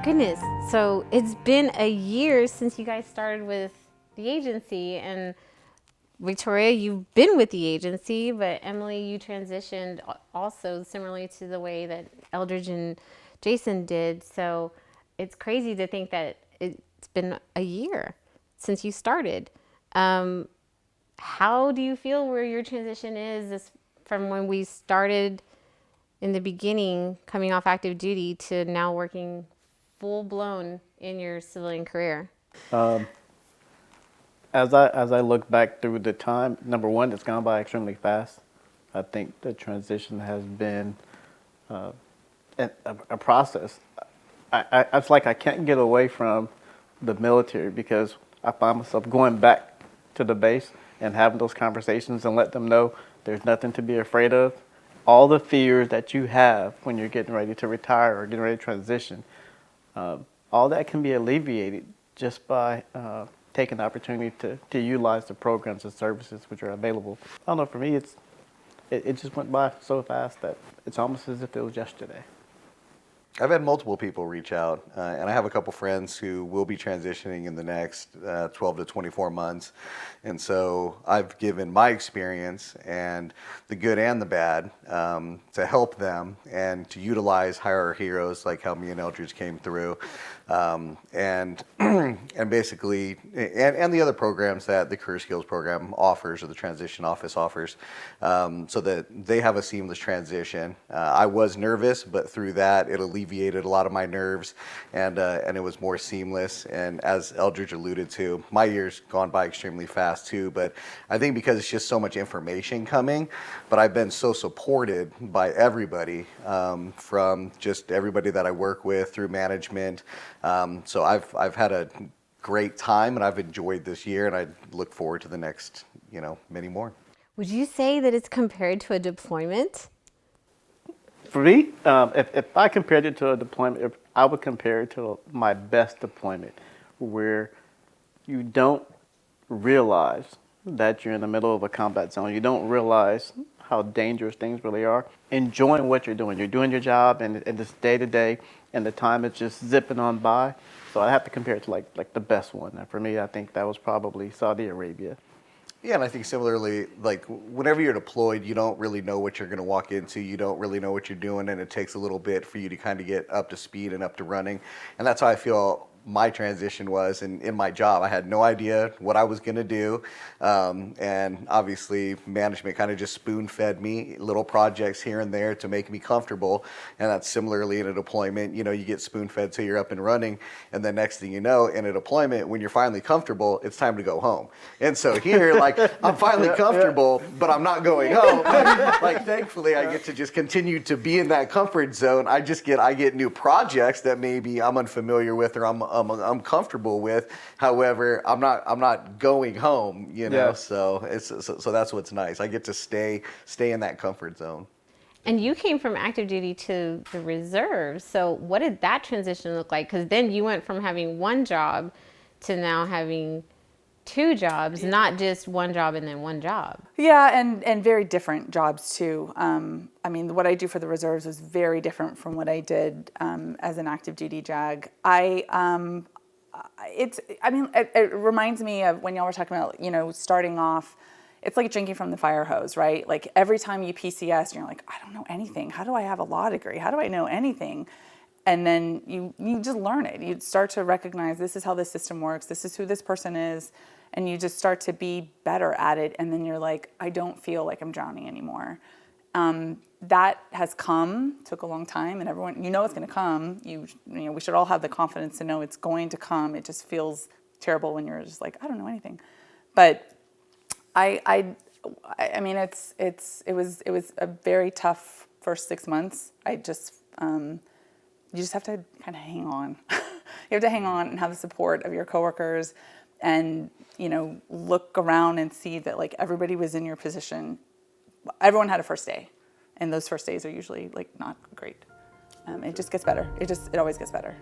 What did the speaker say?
goodness. So it's been a year since you guys started with the agency, and Victoria, you've been with the agency, but Emily, you transitioned also similarly to the way that Eldridge and Jason did. So it's crazy to think that it's been a year since you started. How do you feel where your transition is from when we started in the beginning, coming off active duty, to now working full blown in your civilian career? As I look back through the time, number one, it's gone by extremely fast. I think the transition has been a process. It's like I can't get away from the military because I find myself going back to the base and having those conversations and let them know there's nothing to be afraid of. All the fears that you have when you're getting ready to retire or getting ready to transition, all that can be alleviated just by taking the opportunity to utilize the programs and services which are available. I don't know, for me, it just went by so fast that it's almost as if it was yesterday. I've had multiple people reach out, and I have a couple friends who will be transitioning in the next 12 to 24 months. And so I've given my experience and the good and the bad to help them and to utilize Hire Our Heroes, like how me and Eldridge came through, and basically, and the other programs that the Career Skills Program offers or the Transition Office offers, so that they have a seamless transition. I was nervous, but through that, it alleviated a lot of my nerves, and it was more seamless. And as Eldridge alluded to, my year's gone by extremely fast too, but I think because it's just so much information coming, but I've been so supported by everybody, from just everybody that I work with through management. So I've had a great time, and I've enjoyed this year, and I look forward to the next, many more. Would you say that it's compared to a deployment? For me, if I compared it to a deployment, I would compare it to my best deployment, where you don't realize that you're in the middle of a combat zone. You don't realize how dangerous things really are. Enjoying what you're doing. You're doing your job, and it's day to day, and the time is just zipping on by. So I have to compare it to like the best one. And for me, I think that was probably Saudi Arabia. Yeah, and I think similarly, like whenever you're deployed, you don't really know what you're going to walk into. You don't really know what you're doing, and it takes a little bit for you to kind of get up to speed and up to running. And that's how I feel my transition was in my job. I had no idea what I was going to do. And obviously management kind of just spoon fed me little projects here and there to make me comfortable. And that's similarly in a deployment, you get spoon fed till you're up and running. And then next thing you know, in a deployment, when you're finally comfortable, it's time to go home. And so here, like, I'm finally comfortable, but I'm not going home. Like, thankfully I get to just continue to be in that comfort zone. I get new projects that maybe I'm unfamiliar with or I'm comfortable with. However, I'm not going home, Yeah. So that's what's nice. I get to stay in that comfort zone. And you came from active duty to the reserves. So what did that transition look like? Because then you went from having one job to now having two jobs, not just one job and then one job. Yeah, and very different jobs too. I mean, what I do for the reserves is very different from what I did as an active duty JAG. It reminds me of when y'all were talking about, starting off. It's like drinking from the fire hose, right? Like every time you PCS, you're like, I don't know anything. How do I have a law degree? How do I know anything? And then you just learn it. You start to recognize this is how the system works. This is who this person is. And you just start to be better at it. And then you're like, I don't feel like I'm drowning anymore. That has took a long time, and everyone, it's going to come. We should all have the confidence to know it's going to come. It just feels terrible when you're just like, I don't know anything. But I mean, it was a very tough first 6 months. You just have to kind of hang on. You have to hang on and have the support of your coworkers, and look around and see that like everybody was in your position. Everyone had a first day, and those first days are usually like not great. It just gets better. It always gets better.